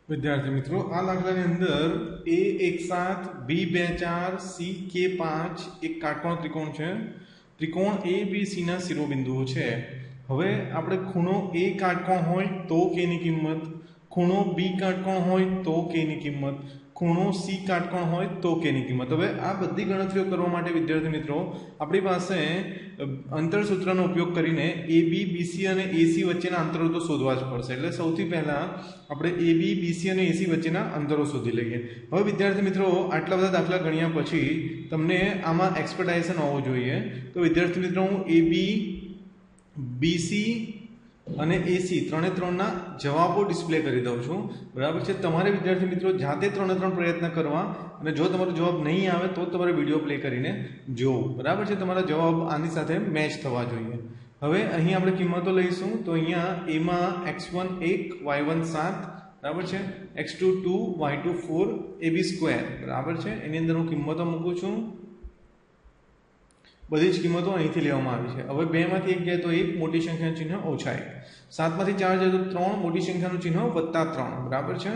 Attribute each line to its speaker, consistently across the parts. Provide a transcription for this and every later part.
Speaker 1: विद्यार्थी मित्रों आ दाखलानी अंदर ए 1/7 बी 2/4 सी के 5 एक काटकोण त्रिकोण है। त्रिकोण ए बी सी ना शिरोबिंदुओं है। हवे आपणे खूणो ए काटकोण होय तो के नी किंमत, खूणो बी काटकोण होय तो के नी किंमत, खूणो सी काटकोण होय तो के नी किंमत। हवे आ बधी गणतरीओ करवा माटे विद्यार्थी मित्रों आपणी पासे अंतरसूत्रनो उपयोग करीने ए बी बी सी अने ए सी वच्चेना अंतरो तो शोधवा ज पड़शे। एटले सौथी पहेला આપણે ए बी बी सी અને ए सी વચ્ચેના અંતરો શોધી લઈએ। હવે વિદ્યાર્થી મિત્રો આટલા બધા દાખલા ગણ્યા પછી તમને આમાં એક્સપર્ટાઇઝેશન હોવું જોઈએ। તો વિદ્યાર્થી મિત્રો હું ए बी बी सी અને ए सी ત્રણે ત્રણના જવાબો ડિસ્પ્લે કરી દઉં છું, બરાબર છે। તમારે વિદ્યાર્થી મિત્રો જાતે ત્રણે ત્રણ પ્રયત્ન કરવા અને જો તમારો જવાબ નહીં આવે તો તમારે વિડીયો પ્લે કરીને જોવું, બરાબર છે। તમારા જવાબ આની સાથે મેચ થવા જોઈએ। હવે અહીં આપણે કિંમતો લઈશું તો અહીંયા a માં x1 1 y1 7 બરાબર છે, x2 2 y2 4 ab સ્ક્વેર બરાબર છે। એની અંદર હું કિંમતો મૂકું છું, બધી જ કિંમતો અહીંથી લેવામાં આવી છે। હવે 2 માંથી 1 જાય તો 1 મોટી સંખ્યાનું ચિહ્ન ઓછા 1, 7 માંથી 4 જાય તો 3 મોટી સંખ્યાનું ચિહ્ન વત્તા 3 બરાબર છે।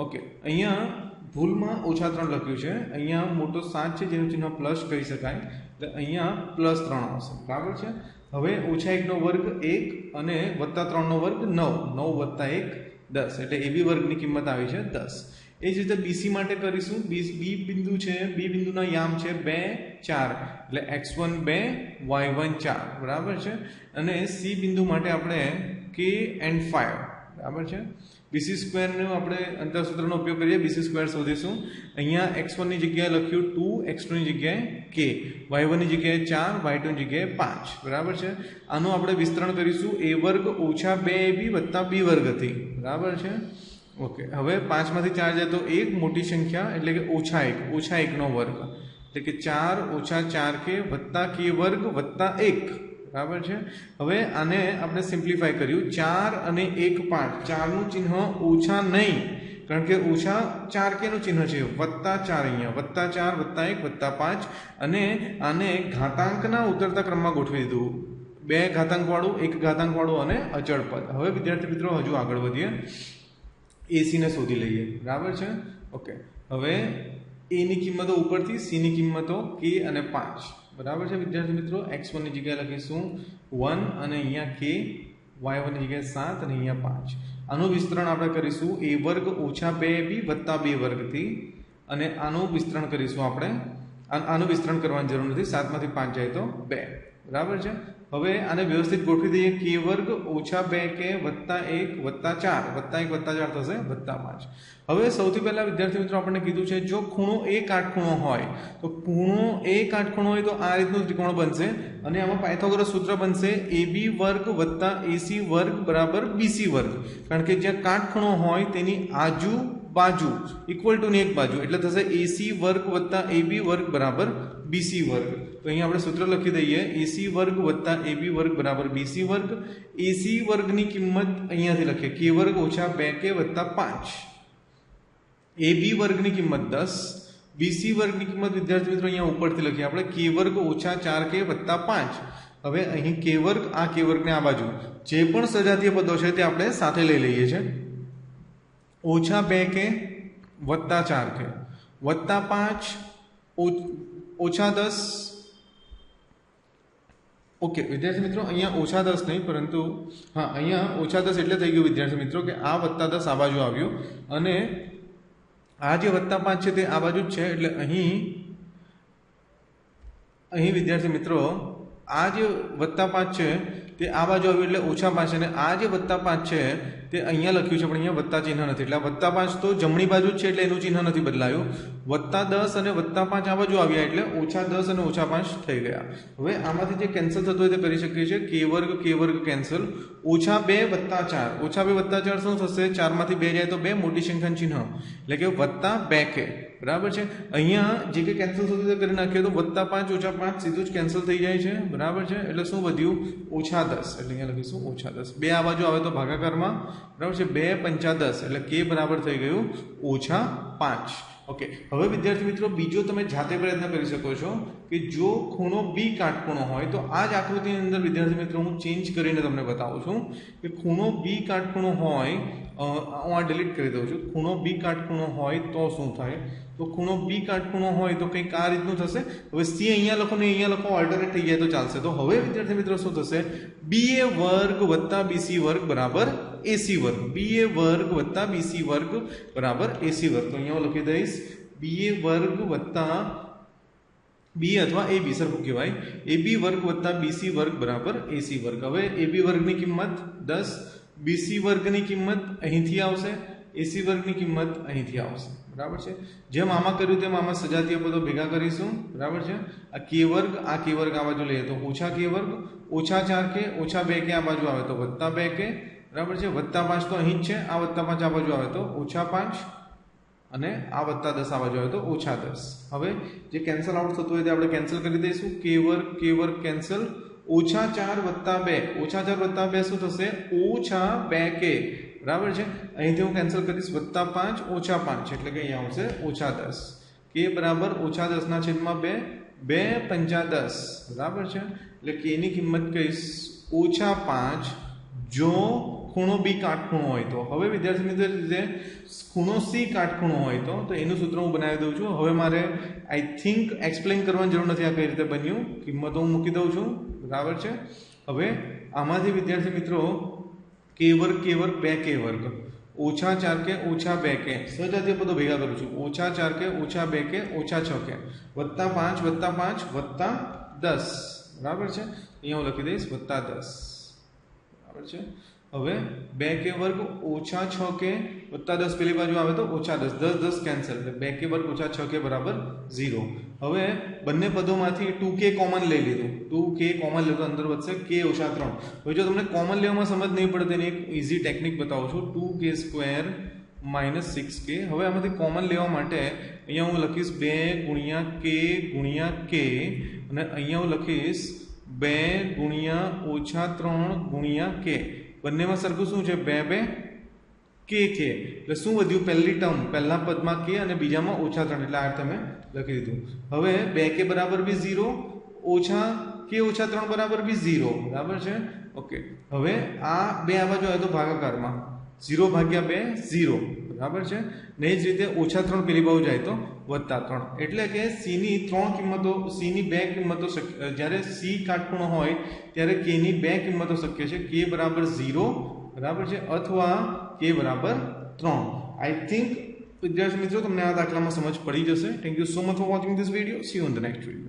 Speaker 1: ઓકે, અહીંયા ભૂલમાં ઓછા 3 લખ્યું છે, અહીંયા મોટો 7 છે જેનું ચિહ્ન પ્લસ કહી શકાય, એટલે અહીંયા પ્લસ 3 આવશે બરાબર છે। હવે ઓછા 1 નો વર્ગ 1 અને વત્તા 3 નો વર્ગ 9, 9 વત્તા 1 10, એટલે એ બી વર્ગની કિંમત આવી છે 10। એ જ રીતે બીસી માટે કરીશું। બી બિંદુ છે, બી બિંદુના યામ છે 2 4, એટલે x1 2 y1 4 બરાબર છે। અને સી બિંદુ માટે આપણે k and 5 બરાબર છે। બીસી સ્ક્વેરનો આપણે અંતરસૂત્રનો ઉપયોગ કરીએ, બીસી સ્ક્વેર શોધીશું। અહીંયા x1 ની જગ્યાએ લખ્યું 2, x2 ની જગ્યાએ k, y1 ની જગ્યાએ 4, y2 ની જગ્યાએ 5 બરાબર છે। આનું આપણે વિસ્તરણ કરીશું a વર્ગ ઓછા 2ab વત્તા b વર્ગથી બરાબર છે। ઓકે, હવે 5 માંથી 4 જાય તો 1 મોટી સંખ્યા એટલે કે ઓછા 1 નો વર્ગ, એટલે કે 4 ઓછા 4k વત્તા k વર્ગ વત્તા 1 બરાબર છે। હવે આને આપણે સિમ્પ્લિફાય કર્યું, 4 અને 1 5, 4 નું ચિહ્ન ઓછા નહીં કારણ કે ઓછા 4k નું ચિહ્ન છે, વત્તા 4 અહીંયા વત્તા 4 વત્તા 1 વત્તા 5, અને આને ઘાતાંકના ઉતરતા ક્રમમાં ગોઠવી દીધું, 2 ઘાતાંક વાળું 1 ઘાતાંક વાળું અને અચળ પદ। હવે વિદ્યાર્થી મિત્રો હજુ આગળ વધીએ, એસી ને શોધી લઈએ બરાબર છે। ઓકે, હવે એ ની કિંમતો ઉપરથી, સી ની કિંમતો k અને 5 બરાબર છે વિદ્યાર્થી મિત્રો। x1 ની જગ્યાએ લખીશું 1 અને અહીંયા k, y1 ની જગ્યાએ 7 અને અહીંયા 5। આનું વિસ્તરણ આપણે કરીશું a વર્ગ ઓછા 2ab વત્તા 2 વર્ગથી, અને આનું વિસ્તરણ કરીશું આપણે, આનું વિસ્તરણ કરવાની જરૂર નથી, 7 માંથી 5 જાય તો 2 બરાબર છે। હવે આને વ્યવસ્થિત ગોઠવી દઈએ, k વર્ગ ઓછા 2k વત્તા 1 વત્તા 4 વત્તા 1 વત્તા 4 થશે વત્તા 5। હવે સૌથી પહેલા વિદ્યાર્થી મિત્રો આપણને કીધું છે જો ખૂણો એ કાટખૂણો હોય તો ખૂણો એ કાટખૂણો હોય તો આ રીતનું ત્રિકોણ બનશે, અને આમાં પાયથાગોરસ સૂત્ર બનશે ab વર્ગ વત્તા ac વર્ગ બરાબર bc વર્ગ, કારણ કે જ્યાં કાટખૂણો હોય તેની આજુ બાજુ ઇક્વલ ટુ ની એક બાજુ, એટલે થશે ac વર્ગ વત્તા ab વર્ગ બરાબર bc વર્ગ। તો અહીં આપણે સૂત્ર લખી દઈએ, ac વર્ગ વત્તા ab વર્ગ બરાબર bc વર્ગ। ac વર્ગની કિંમત અહીંયાથી લખીએ, k વર્ગ ઓછા 2k વત્તા 5, ab વર્ગની કિંમત 10, bc વર્ગની કિંમત વિદ્યાર્થી મિત્રો અહીંયા ઉપરથી લખીએ આપણે, k વર્ગ ઓછા 4k વત્તા 5। હવે અહીં k વર્ગ, આ k વર્ગને આ બાજુ, જે પણ સજાતીય પદો છે તે આપણે સાથે લઈ લઈએ છીએ, ઓછા 2k વત્તા 4k વત્તા 5 ઓછા 10। ઓકે વિદ્યાર્થી મિત્રો, અહીંયા ઓછા 10 નહીં પરંતુ હા અહીંયા ઓછા 10 એટલે થઈ ગયું વિદ્યાર્થી મિત્રો કે આ વત્તા 10 આ બાજુ આવ્યું, અને આ જે વત્તા 5 છે તે આ બાજુ જ છે, એટલે અહીં વિદ્યાર્થી મિત્રો આ જે વત્તા 5 છે તે આ બાજુ આવ્યું એટલે ઓછા 5, અને આ જે વત્તા 5 છે તે અહીંયા લખ્યું છે પણ અહીંયા વત્તા ચિહ્ન નથી, એટલે વત્તા 5 તો જમણી બાજુ જ છે એટલે એનું ચિહ્ન નથી બદલાયું, વત્તા 10 અને વત્તા 5 આ બાજુ આવ્યા એટલે ઓછા 10 અને ઓછા 5 થઈ ગયા। હવે આમાંથી જે કેન્સલ થતું હોય તે કરી શકીએ છીએ, k વર્ગ કેન્સલ, ઓછા 2 વત્તા 4, ઓછા 2 વત્તા 4 શું થશે, 4 માંથી 2 જાય તો 2 મોટી સંખ્યાનું ચિહ્ન એટલે કે વત્તા 2k બરાબર છે। અહીંયા જે કે કેન્સલ થતું તે કરી નાખીએ તો વત્તા 5 ઓછા 5 સીધું જ કેન્સલ થઈ જાય છે બરાબર છે, એટલે શું વધ્યું ઓછા 10, એટલે અહીંયા લખીશું ઓછા 10, 2 આ બાજુ આવે તો ભાગાકારમાં બરાબર છે, 2 5 10 એટલે k બરાબર થઈ ગયું ઓછા 5। ઓકે, હવે વિદ્યાર્થી મિત્રો બીજો તમે જાતે પ્રયત્ન કરી શકો છો કે જો ખૂણો બી કાટખૂણો હોય તો આ જ આકૃતિની અંદર વિદ્યાર્થી મિત્રો હું ચેન્જ કરીને તમને બતાવું છું કે ખૂણો બી કાટખૂણો હોય, હું આ ડિલીટ કરી દઉં છું. ખૂણો બી કાટખૂણો હોય તો શું થાય? તો ખૂણો બી કાટખૂણો હોય તો કંઈક આ રીતનું થશે. હવે સી અહીંયા લખો ને અહીંયા લખો, ઓલ્ટરનેટ થઈ જાય તો ચાલશે. તો હવે વિદ્યાર્થી મિત્રો શું થશે? BA વર્ગ વત્તા BC વર્ગ બરાબર AC વર્ગ. BA વર્ગ વત્તા BC વર્ગ બરાબર AC વર્ગ. તો અહીંયા હું લખી દઈશ BA વર્ગ વત્તા બી અથવા AB સરખું કહેવાય, AB વર્ગ વત્તા BC વર્ગ બરાબર AC વર્ગ. હવે AB વર્ગની કિંમત 10, BC વર્ગની કિંમત અહીંથી આવશે, AC વર્ગની કિંમત અહીંથી આવશે. બરાબર છે. જેમ આમાં કર્યું તેમ આમાં સજાતીય પદો ભેગા કરીશું. બરાબર છે. આ k વર્ગ આ બાજુ લઈએ તો ઓછા k વર્ગ, ઓછા 4k, ઓછા 2k આ બાજુ આવે તો વત્તા 2k. બરાબર છે. વત્તા 5 તો અહીં જ છે, આ વત્તા 5 આ બાજુ આવે તો ઓછા 5 અને આ વત્તા 10 આ બાજુ આવે તો ઓછા 10. હવે જે કેન્સલ આઉટ થતું હોય તે આપણે કેન્સલ કરી દઈશું. k વર્ગ કેન્સલ, ઓછા 4 વત્તા 2, ઓછા 4 વત્તા 2 શું થશે? ઓછા 2k. બરાબર છે. અહીંથી હું કેન્સલ કરીશ વત્તા 5 ઓછા 5 એટલે કે અહીંયા આવશે ઓછા 10. k બરાબર ઓછા 10 ના છેદમાં 2, 2 પંચા 10. બરાબર છે. એટલે k ની કિંમત કહીશ ઓછા 5 જો ખૂણો બી કાટખૂણો હોય તો. હવે વિદ્યાર્થી મિત્રો ખૂણો સી કાટખૂણો હોય તો એનું સૂત્ર હું બનાવી દઉં છું. હવે મારે આઈ થિંક એક્સપ્લેન કરવાની જરૂર નથી આ કઈ રીતે બન્યું. કિંમતો હું મૂકી દઉં છું. બરાબર છે. હવે આમાંથી વિદ્યાર્થી મિત્રો k વર્ગ 2k વર્ગ, ઓછા 4k ઓછા 2k, સજાતીય પદો ભેગા કરું છું. ઓછા 4k ઓછા 2k ઓછા 6k, વત્તા 5 વત્તા 5 વત્તા 10. બરાબર છે. અહીંયા હું લખી દઈશ વત્તા 10. બરાબર છે. હવે 2k વર્ગ ઓછા 6k વત્તા 10 પેલી બાજુ આવે તો ઓછા 10, 10 10 કેન્સલ એટલે 2k વર્ગ ઓછા 6k બરાબર 0. હવે બંને પદોમાંથી 2k કોમન લઈ લીધું, 2k કોમન લીધું, અંદર વધશે k ઓછા 3. હવે જો તમને કોમન લેવામાં સમજ નહીં પડે તેની એક ઇઝી ટેકનિક બતાવું છું. 2k² - 6k. હવે આમાંથી કોમન લેવા માટે અહીંયા હું લખીશ 2 ગુણ્યા k અને અહીંયા હું લખીશ 2 ગુણ્યા ઓછા 3 ગુણ્યા k. બંનેમાં સરખું શું છે? 2 2 k એટલે શું વધ્યું? પહેલી ટર્મ પહેલા પદમાં k અને બીજામાં ઓછા 3 એટલે આ તમે લખી દીધું. હવે 2k બરાબર બી 0, ઓછા k ઓછા 3 બરાબર બી 0. બરાબર છે. ઓકે, હવે આ બે આ બાજુ આવે તો ભાગાકારમાં 0 ભાગ્યા 2 0. બરાબર છે. ને જ રીતે ઓછા 3 પેલી બાજુ જાય તો વત્તા 3. એટલે કે સી ની 3 કિંમતો, સી ની 2 કિંમતો જ્યારે સી કાટખૂણો હોય ત્યારે k ની 2 કિંમતો શક્ય છે. k બરાબર 0 બરાબર છે અથવા k બરાબર 3. આઈ થિંક વિદ્યાર્થી મિત્રો તમને આ દાખલામાં સમજ પડી જશે. Thank you so much for watching this video. C you in the next video.